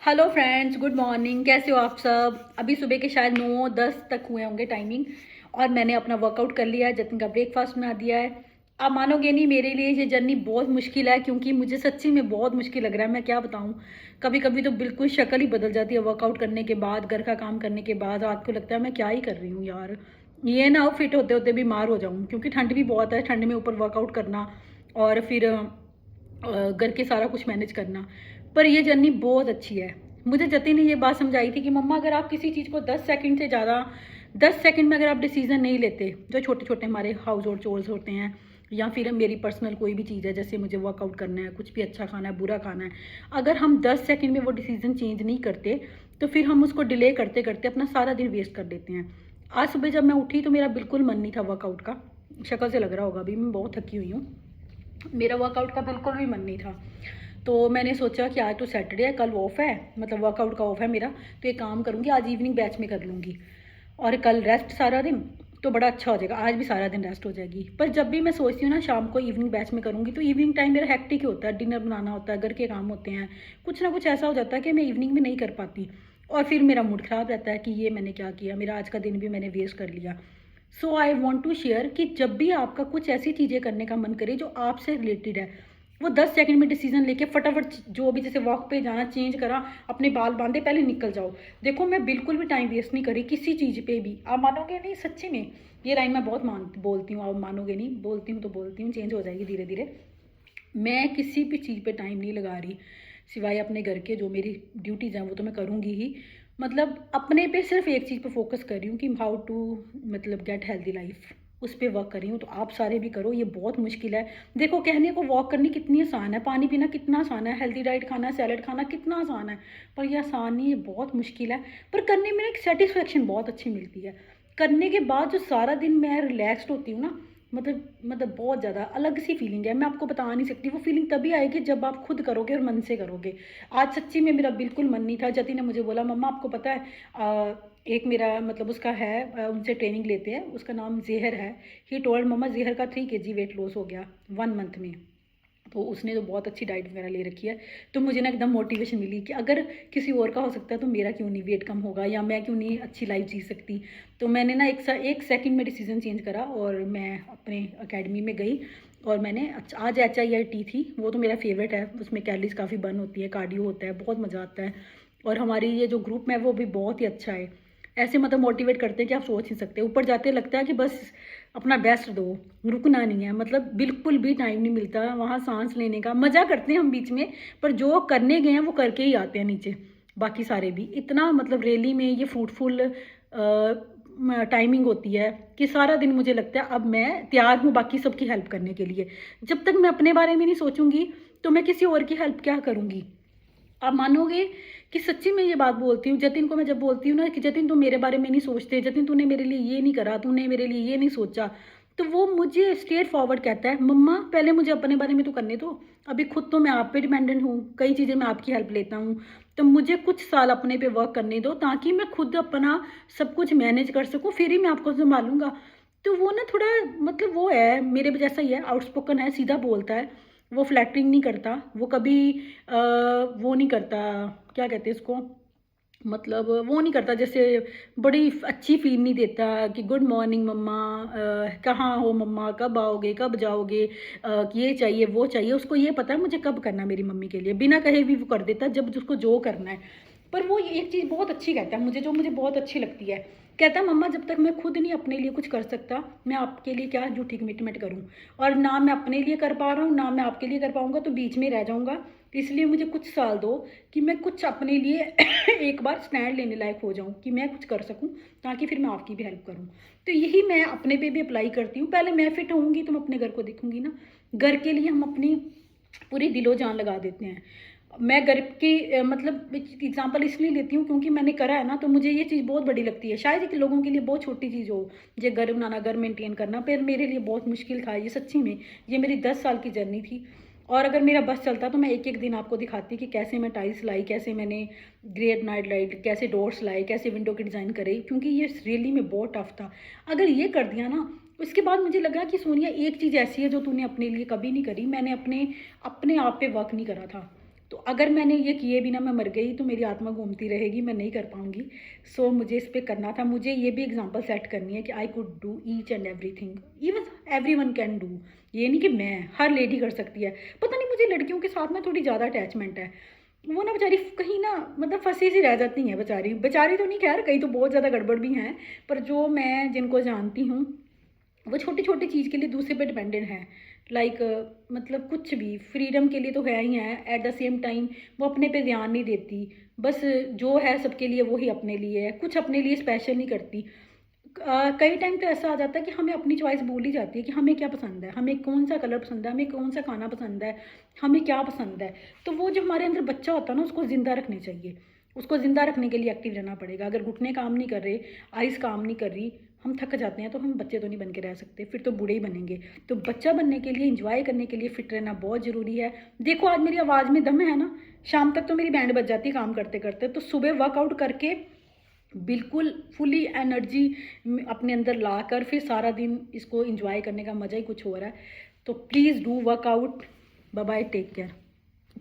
Hello friends, good morning. कैसे हो आप सब? अभी सुबह के शायद 9-10 तक हुए होंगे टाइमिंग, और मैंने अपना वर्कआउट कर लिया है। जतिन का ब्रेकफास्ट बना दिया है। आप मानोगे नहीं, मेरे लिए ये जर्नी बहुत मुश्किल है, क्योंकि मुझे सच्ची में बहुत मुश्किल लग रहा है। मैं क्या बताऊं, कभी कभी तो बिल्कुल शक्ल ही बदल जाती है वर्कआउट करने के बाद, घर का काम करने के बाद। रात को लगता है मैं क्या ही कर रही हूँ यार, ये ना हो फिट होते होते बीमार हो जाऊँ, क्योंकि ठंड भी बहुत है। ठंड में ऊपर वर्कआउट करना और फिर घर के सारा कुछ मैनेज करना। पर ये जर्नी बहुत अच्छी है। मुझे जतिन ने ये बात समझाई थी कि मम्मा, अगर आप किसी चीज़ को 10 सेकंड से ज़्यादा, 10 सेकंड में अगर आप डिसीजन नहीं लेते, जो छोटे छोटे हमारे हाउस होल्ड चोर्स होते हैं, या फिर मेरी पर्सनल कोई भी चीज़ है, जैसे मुझे वर्कआउट करना है, कुछ भी अच्छा खाना है, बुरा खाना है, अगर हम 10 सेकंड में वो डिसीजन चेंज नहीं करते, तो फिर हम उसको डिले करते करते अपना सारा दिन वेस्ट कर देते हैं। आज सुबह जब मैं उठी तो मेरा बिल्कुल मन नहीं था वर्कआउट का। शक्ल से लग रहा होगा, अभी मैं बहुत थकी हुई हूँ। मेरा वर्कआउट का बिल्कुल भी मन नहीं था। तो मैंने सोचा कि आज तो सैटरडे है, कल ऑफ है, मतलब वर्कआउट का ऑफ है मेरा, तो एक काम करूँगी, आज इवनिंग बैच में कर लूँगी, और कल रेस्ट सारा दिन, तो बड़ा अच्छा हो जाएगा। आज भी सारा दिन रेस्ट हो जाएगी। पर जब भी मैं सोचती हूँ ना शाम को इवनिंग बैच में करूँगी, तो इवनिंग टाइम मेरा हेक्टिक ही होता है। डिनर बनाना होता है, घर के काम होते हैं, कुछ ना कुछ ऐसा हो जाता है कि मैं इवनिंग में नहीं कर पाती, और फिर मेरा मूड ख़राब रहता है कि ये मैंने क्या किया, मेरा आज का दिन भी मैंने वेस्ट कर लिया। सो आई वॉन्ट टू शेयर कि जब भी आपका कुछ ऐसी चीज़ें करने का मन करे जो आपसे रिलेटेड है, वो 10 सेकंड में डिसीजन लेके फटाफट, जो भी, जैसे वॉक पे जाना, चेंज करा, अपने बाल बांधे, पहले निकल जाओ। देखो, मैं बिल्कुल भी टाइम वेस्ट नहीं करी किसी चीज़ पे भी। आप मानोगे नहीं, सच्ची में ये लाइन मैं बहुत बोलती हूँ। आप मानोगे नहीं, बोलती हूँ तो बोलती हूँ, चेंज हो जाएगी धीरे धीरे। मैं किसी भी चीज़ पे टाइम नहीं लगा रही, सिवाय अपने घर के जो मेरी ड्यूटीज़ हैं वो तो मैं करूँगी ही। मतलब अपने पे सिर्फ एक चीज़ पे फोकस कर रही हूँ कि हाउ टू, मतलब गेट हेल्दी लाइफ, उस पर वर्क कर रही हूँ। तो आप सारे भी करो, ये बहुत मुश्किल है। देखो, कहने को वॉक करनी कितनी आसान है, पानी पीना कितना आसान है, हेल्दी डाइट खाना, सैलड खाना कितना आसान है, पर ये आसान नहीं, ये बहुत मुश्किल है। पर करने में एक सेटिस्फेक्शन बहुत अच्छी मिलती है। करने के बाद जो सारा दिन मैं रिलैक्सड होती हूँ ना, मतलब बहुत ज़्यादा अलग सी फीलिंग है। मैं आपको बता नहीं सकती। वो फीलिंग तभी आएगी जब आप खुद करोगे और मन से करोगे। आज सच्ची में मेरा बिल्कुल मन नहीं था। जति ने मुझे बोला, मम्मा आपको पता है, एक मेरा मतलब उसका है, उनसे ट्रेनिंग लेते हैं, उसका नाम ज़ेहर है। ही टोल्ड मम्मा, ज़ेहर का 3 kg वेट लॉस हो गया 1 मंथ में। तो उसने तो बहुत अच्छी डाइट वगैरह ले रखी है। तो मुझे ना एकदम मोटिवेशन मिली कि अगर किसी और का हो सकता है तो मेरा क्यों नहीं वेट कम होगा, या मैं क्यों नहीं अच्छी लाइफ जी सकती। तो मैंने ना एक सेकंड में डिसीजन चेंज करा, और मैं अपने अकेडमी में गई, और मैंने आज HIIT थी, वो तो मेरा फेवरेट है। उसमें कैलोरीज काफ़ी बर्न होती है, कार्डियो होता है, बहुत मज़ा आता है। और हमारी ये जो ग्रुप है वो भी बहुत ही अच्छा है। ऐसे मतलब मोटिवेट करते हैं कि आप सोच नहीं सकते। ऊपर जाते लगता है कि बस अपना बेस्ट दो, रुकना नहीं है। मतलब बिल्कुल भी टाइम नहीं मिलता वहाँ सांस लेने का। मज़ा करते हैं हम बीच में, पर जो करने गए हैं वो करके ही आते हैं नीचे। बाकी सारे भी इतना, मतलब रैली में ये फ्रूटफुल टाइमिंग होती है कि सारा दिन मुझे लगता है अब मैं तैयार हूँ बाकी सबकी हेल्प करने के लिए। जब तक मैं अपने बारे में नहीं सोचूंगी तो मैं किसी और की हेल्प क्या करूँगी। आप मानोगे कि सच्ची में ये बात बोलती हूँ। जतिन को मैं जब बोलती हूँ ना कि जतिन तुम मेरे बारे में नहीं सोचते, जतिन तूने मेरे लिए ये नहीं करा, तूने मेरे लिए ये नहीं सोचा, तो वो मुझे स्ट्रेट फॉरवर्ड कहता है, मम्मा पहले मुझे अपने बारे में तो करने दो। अभी खुद तो मैं आप पे डिपेंडेंट हूँ, कई चीज़ें मैं आपकी हेल्प लेता हूँ, तो मुझे कुछ साल अपने पे वर्क करने दो, ताकि मैं खुद अपना सब कुछ मैनेज कर सकूँ, फिर ही मैं आपको संभालूंगा। तो वो ना थोड़ा, मतलब वो है मेरे जैसा ही है, आउटस्पोकन है, सीधा बोलता है। वो फ्लैटरिंग नहीं करता, वो कभी वो नहीं करता, क्या कहते हैं इसको, मतलब वो नहीं करता, जैसे बड़ी अच्छी फील नहीं देता कि गुड मॉर्निंग मम्मा, कहाँ हो मम्मा, कब आओगे, कब जाओगे, ये चाहिए वो चाहिए। उसको ये पता है मुझे कब करना है मेरी मम्मी के लिए, बिना कहे भी वो कर देता है जब उसको जो करना है। पर वो एक चीज़ बहुत अच्छी कहता है मुझे, जो मुझे बहुत अच्छी लगती है। कहता है, मम्मा जब तक मैं खुद नहीं अपने लिए कुछ कर सकता, मैं आपके लिए क्या झूठी कमिटमेंट करूँ, और ना मैं अपने लिए कर पा रहा हूँ ना मैं आपके लिए कर पाऊँगा, तो बीच में रह जाऊँगा। इसलिए मुझे कुछ साल दो कि मैं कुछ अपने लिए एक बार स्टैंड लेने लायक हो जाऊं, कि मैं कुछ कर सकूं, ताकि फिर मैं आपकी भी हेल्प करूं। तो यही मैं अपने पे भी अप्लाई करती हूँ। पहले मैं फिट होऊंगी तो मैं अपने घर को देखूंगी ना। घर के लिए हम अपनी पूरी दिलो जान लगा देते हैं। मैं घर की मतलब एग्जांपल इसलिए लेती हूँ क्योंकि मैंने करा है ना, तो मुझे ये चीज़ बहुत बड़ी लगती है। शायद कि लोगों के लिए बहुत छोटी चीज़ हो, ये घर बनाना, घर मेंटेन करना, पर मेरे लिए बहुत मुश्किल था ये, सच्ची में। ये मेरी 10 साल की जर्नी थी। और अगर मेरा बस चलता तो मैं एक एक दिन आपको दिखाती कि कैसे मैं टाइल्स लाई, कैसे मैंने ग्रेड नाइट लाइट, कैसे डोर्स लाए, कैसे विंडो के डिज़ाइन करे, क्योंकि ये रियली में बहुत टफ था। अगर ये कर दिया ना, उसके बाद मुझे लगा कि सोनिया एक चीज़ ऐसी है जो तूने अपने लिए कभी नहीं करी। मैंने अपने अपने आप पे वर्क नहीं करा था। तो अगर मैंने ये किए बिना मैं मर गई तो मेरी आत्मा घूमती रहेगी, मैं नहीं कर पाऊँगी। सो मुझे इस पे करना था, मुझे ये भी एग्जांपल सेट करनी है कि I could do each and everything, even everyone can do. ये नहीं कि मैं, हर लेडी कर सकती है। पता नहीं मुझे लड़कियों के साथ ना थोड़ी ज़्यादा अटैचमेंट है। वो ना बेचारी कहीं ना मतलब फंसी सी रह जाती हैं बेचारी, बेचारी तो नहीं, खैर कहीं तो बहुत ज़्यादा गड़बड़ भी हैं, पर जो मैं जिनको जानती हूँ वो छोटी छोटी चीज़ के लिए दूसरे पे डिपेंडेंट हैं। लाइक मतलब कुछ भी फ्रीडम के लिए तो है ही है, एट द सेम टाइम वो अपने पे ध्यान नहीं देती। बस जो है सबके लिए वही अपने लिए है, कुछ अपने लिए स्पेशल नहीं करती। कई टाइम तो ऐसा आ जाता है कि हमें अपनी चॉइस भूल ही जाती है कि हमें क्या पसंद है, हमें कौन सा कलर पसंद है, हमें कौन सा खाना पसंद है, हमें क्या पसंद है। तो वो जो हमारे अंदर बच्चा होता है ना, उसको ज़िंदा रखने चाहिए। उसको ज़िंदा रखने के लिए एक्टिव रहना पड़ेगा। अगर घुटने काम नहीं कर रहे, आइज़ काम नहीं कर रही, हम थक जाते हैं, तो हम बच्चे तो नहीं बन के रह सकते, फिर तो बूढ़े ही बनेंगे। तो बच्चा बनने के लिए, इंजॉय करने के लिए फिट रहना बहुत ज़रूरी है। देखो आज मेरी आवाज़ में दम है ना, शाम तक तो मेरी बैंड बज जाती है काम करते करते। तो सुबह वर्कआउट करके बिल्कुल फुली एनर्जी अपने अंदर लाकर फिर सारा दिन इसको एंजॉय करने का मज़ा ही कुछ हो रहा है। तो please do workout. Bye bye, take care.